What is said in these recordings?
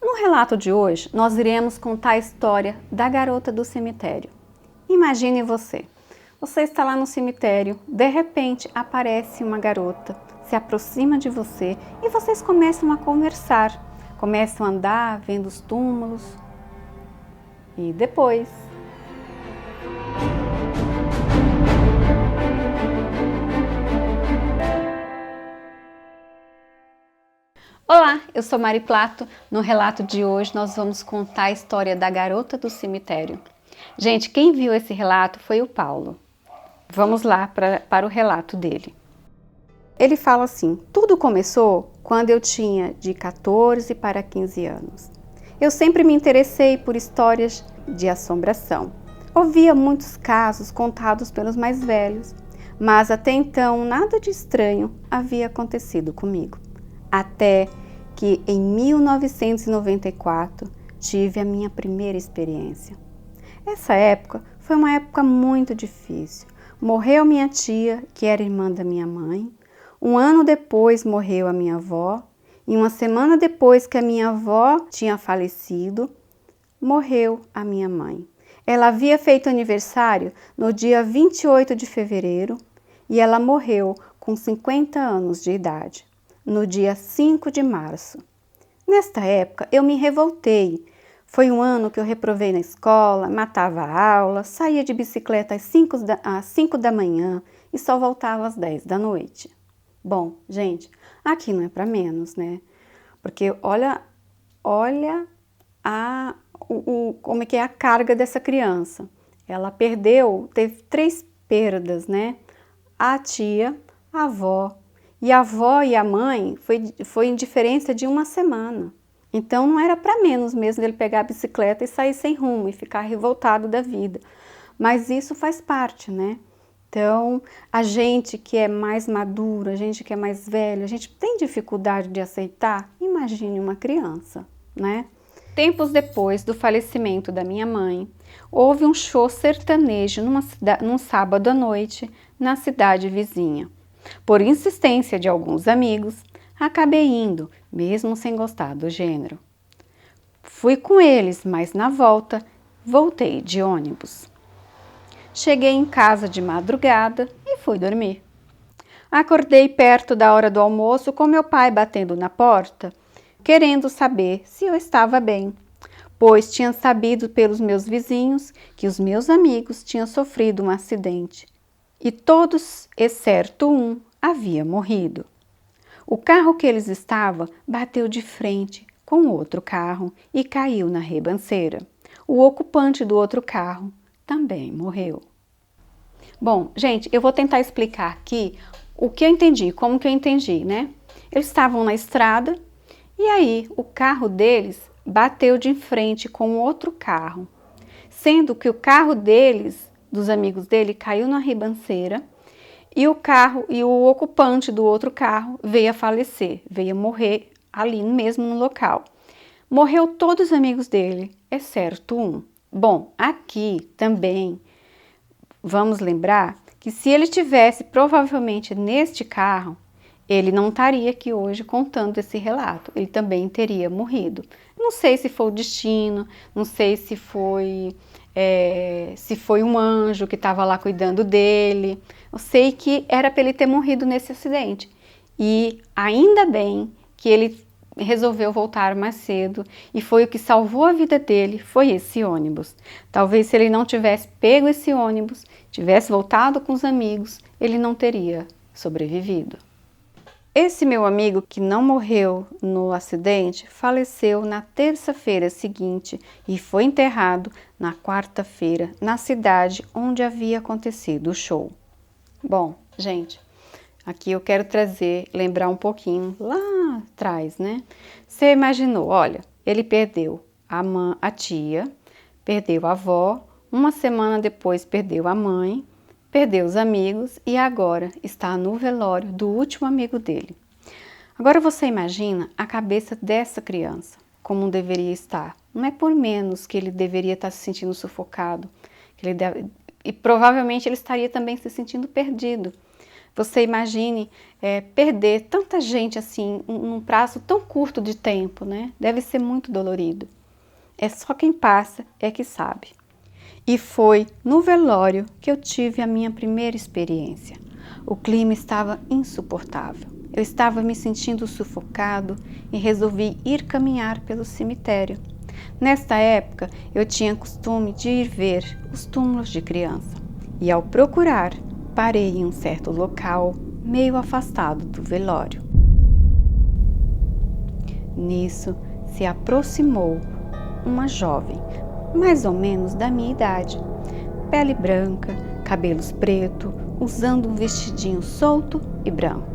No relato de hoje, nós iremos contar a história da garota do cemitério. Imagine você. Você está lá no cemitério, de repente aparece uma garota, se aproxima de você e vocês começam a conversar. Começam a andar, vendo os túmulos. E depois? Olá, eu sou Mari Plato. No relato de hoje nós vamos contar a história da garota do cemitério. Gente, quem viu esse relato foi o Paulo. Vamos lá para o relato dele. Ele fala assim: tudo começou quando eu tinha de 14 para 15 anos. Eu sempre me interessei por histórias de assombração. Ouvia muitos casos contados pelos mais velhos, mas até então nada de estranho havia acontecido comigo. Até que em 1994 tive a minha primeira experiência. Essa época foi uma época muito difícil. Morreu minha tia, que era irmã da minha mãe. Um ano depois morreu a minha avó. E uma semana depois que a minha avó tinha falecido, morreu a minha mãe. Ela havia feito aniversário no dia 28 de fevereiro e ela morreu com 50 anos de idade, no dia 5 de março. Nesta época eu me revoltei. Foi um ano que eu reprovei na escola, matava a aula, saía de bicicleta às 5 da manhã e só voltava às 10 da noite. Bom, gente, aqui não é para menos, né? Porque olha como é que é a carga dessa criança. Ela teve 3 perdas, né? A tia, a avó. E a avó e a mãe foi em diferença de uma semana. Então não era para menos mesmo ele pegar a bicicleta e sair sem rumo e ficar revoltado da vida. Mas isso faz parte, né? Então, a gente que é mais madura, a gente que é mais velha, a gente tem dificuldade de aceitar. Imagine uma criança, né? Tempos depois do falecimento da minha mãe, houve um show sertanejo num sábado à noite na cidade vizinha. Por insistência de alguns amigos, acabei indo, mesmo sem gostar do gênero. Fui com eles, mas na volta, voltei de ônibus. Cheguei em casa de madrugada e fui dormir. Acordei perto da hora do almoço com meu pai batendo na porta, querendo saber se eu estava bem, pois tinha sabido pelos meus vizinhos que os meus amigos tinham sofrido um acidente. E todos, exceto um, havia morrido. O carro que eles estavam bateu de frente com outro carro e caiu na ribanceira. O ocupante do outro carro também morreu. Bom, gente, eu vou tentar explicar aqui o que eu entendi, como que eu entendi, né? Eles estavam na estrada e aí o carro deles bateu de frente com outro carro, sendo que o carro dos amigos dele, caiu na ribanceira e o ocupante do outro carro veio a falecer, veio a morrer ali mesmo no local. Morreu todos os amigos dele, exceto um. Bom, aqui também vamos lembrar que se ele tivesse provavelmente neste carro, ele não estaria aqui hoje contando esse relato, ele também teria morrido. Não sei se foi o destino, não sei se foi um anjo que estava lá cuidando dele. Eu sei que era para ele ter morrido nesse acidente. E ainda bem que ele resolveu voltar mais cedo e foi o que salvou a vida dele, foi esse ônibus. Talvez se ele não tivesse pego esse ônibus, tivesse voltado com os amigos, ele não teria sobrevivido. Esse meu amigo que não morreu no acidente faleceu na terça-feira seguinte e foi enterrado na quarta-feira na cidade onde havia acontecido o show. Bom, gente, aqui eu quero lembrar um pouquinho lá atrás, né? Você imaginou, olha, ele perdeu a tia, perdeu a avó, uma semana depois perdeu a mãe, perdeu os amigos e agora está no velório do último amigo dele. Agora você imagina a cabeça dessa criança, como deveria estar. Não é por menos que ele deveria estar se sentindo sufocado, e provavelmente ele estaria também se sentindo perdido, Você imagine perder tanta gente assim, num prazo tão curto de tempo, né? Deve ser muito dolorido. É só quem passa é que sabe. E foi no velório que eu tive a minha primeira experiência. O clima estava insuportável. Eu estava me sentindo sufocado e resolvi ir caminhar pelo cemitério. Nesta época, eu tinha costume de ir ver os túmulos de criança. E ao procurar, parei em um certo local, meio afastado do velório. Nisso, se aproximou uma jovem, mais ou menos da minha idade, pele branca, cabelos pretos, usando um vestidinho solto e branco.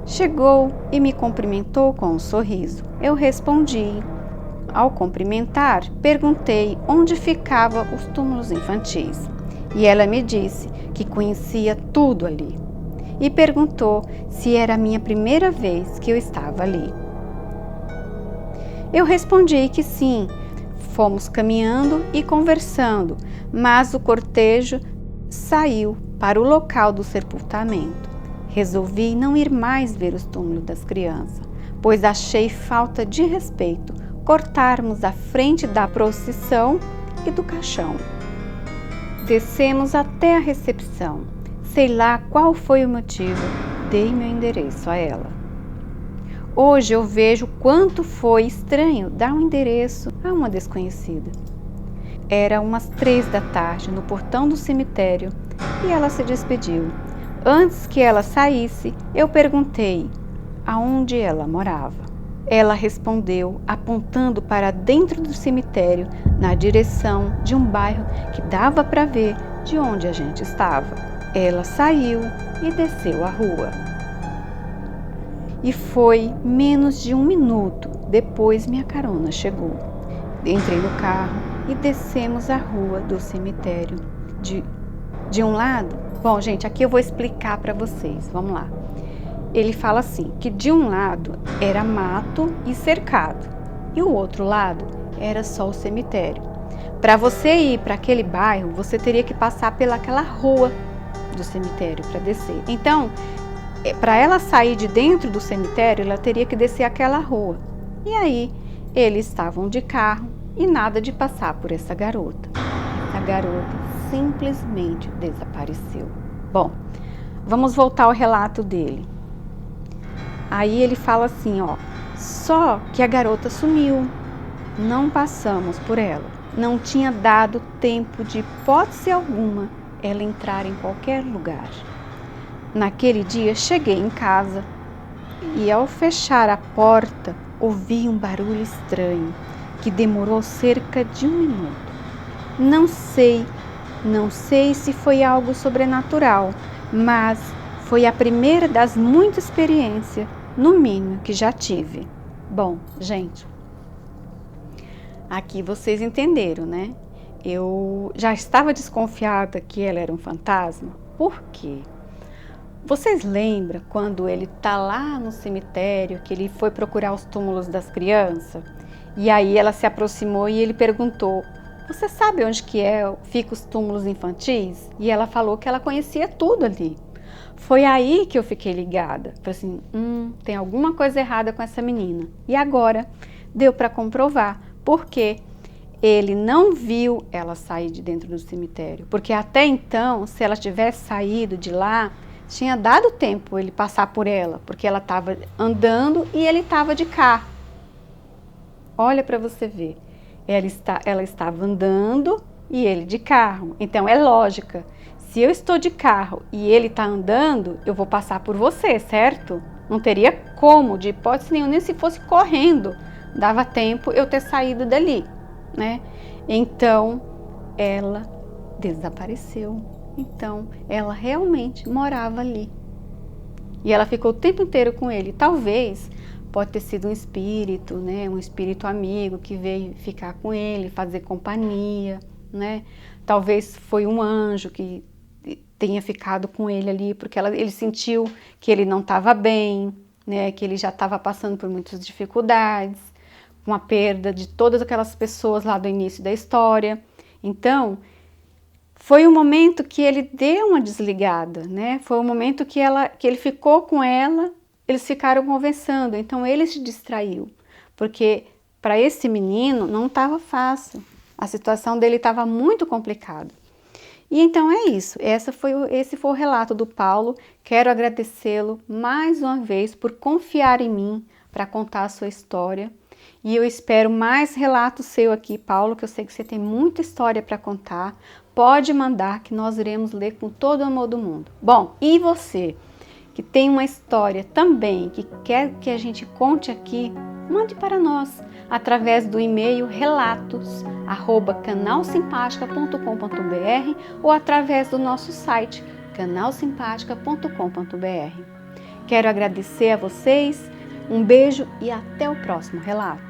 Chegou e me cumprimentou com um sorriso. Eu respondi. Ao cumprimentar, perguntei onde ficavam os túmulos infantis. E ela me disse que conhecia tudo ali. E perguntou se era a minha primeira vez que eu estava ali. Eu respondi que sim. Fomos caminhando e conversando, mas o cortejo saiu para o local do sepultamento. Resolvi não ir mais ver os túmulos das crianças, pois achei falta de respeito cortarmos a frente da procissão e do caixão. Descemos até a recepção. Sei lá qual foi o motivo, dei meu endereço a ela. Hoje eu vejo quanto foi estranho dar um endereço a uma desconhecida. Era umas 3 da tarde no portão do cemitério e ela se despediu. Antes que ela saísse, eu perguntei aonde ela morava. Ela respondeu apontando para dentro do cemitério, na direção de um bairro que dava para ver de onde a gente estava. Ela saiu e desceu a rua. E foi menos de 1 minuto depois minha carona chegou. Entrei no carro e descemos a rua do cemitério. De um lado, bom gente, aqui eu vou explicar para vocês, vamos lá. Ele fala assim, que de um lado era mato e cercado, e o outro lado era só o cemitério. Para você ir para aquele bairro, você teria que passar pelaquela rua do cemitério para descer. Então, para ela sair de dentro do cemitério, ela teria que descer aquela rua. E aí, eles estavam de carro e nada de passar por essa garota. Essa garota simplesmente desapareceu. Bom, vamos voltar ao relato dele. Aí ele fala assim, ó, só que a garota sumiu, não passamos por ela. Não tinha dado tempo de hipótese alguma ela entrar em qualquer lugar. Naquele dia cheguei em casa e ao fechar a porta ouvi um barulho estranho que demorou cerca de 1 minuto. Não sei se foi algo sobrenatural, mas foi a primeira das muitas experiências, no mínimo, que já tive. Bom, gente, aqui vocês entenderam, né? Eu já estava desconfiada que ela era um fantasma. Por quê? Vocês lembram quando ele tá lá no cemitério, que ele foi procurar os túmulos das crianças? E aí ela se aproximou e ele perguntou, você sabe onde que fica os túmulos infantis? E ela falou que ela conhecia tudo ali. Foi aí que eu fiquei ligada. Falei assim, tem alguma coisa errada com essa menina. E agora deu para comprovar, porque ele não viu ela sair de dentro do cemitério. Porque até então, se ela tivesse saído de lá, tinha dado tempo ele passar por ela, porque ela estava andando e ele estava de carro. Olha para você ver. Ela estava andando e ele de carro. Então é lógica. Se eu estou de carro e ele está andando, eu vou passar por você, certo? Não teria como, de hipótese nenhuma, nem se fosse correndo, dava tempo eu ter saído dali, né? Então, ela desapareceu. Então, ela realmente morava ali. E ela ficou o tempo inteiro com ele. Talvez pode ter sido um espírito, né? Um espírito amigo que veio ficar com ele, fazer companhia, né? Talvez foi um anjo que tenha ficado com ele ali, porque ele sentiu que ele não estava bem, né? Que ele já estava passando por muitas dificuldades, com a perda de todas aquelas pessoas lá do início da história. Então, Foi o momento que ele deu uma desligada, né? Foi o momento que ele ficou com ela, eles ficaram conversando, então ele se distraiu, porque para esse menino não estava fácil, a situação dele estava muito complicada. E então é isso, esse foi o relato do Paulo. Quero agradecê-lo mais uma vez por confiar em mim para contar a sua história. E eu espero mais relatos seu aqui, Paulo, que eu sei que você tem muita história para contar. Pode mandar que nós iremos ler com todo o amor do mundo. Bom, e você que tem uma história também, que quer que a gente conte aqui, mande para nós através do e-mail relatos@canalsimpatica.com.br ou através do nosso site canalsimpatica.com.br. Quero agradecer a vocês, um beijo e até o próximo relato.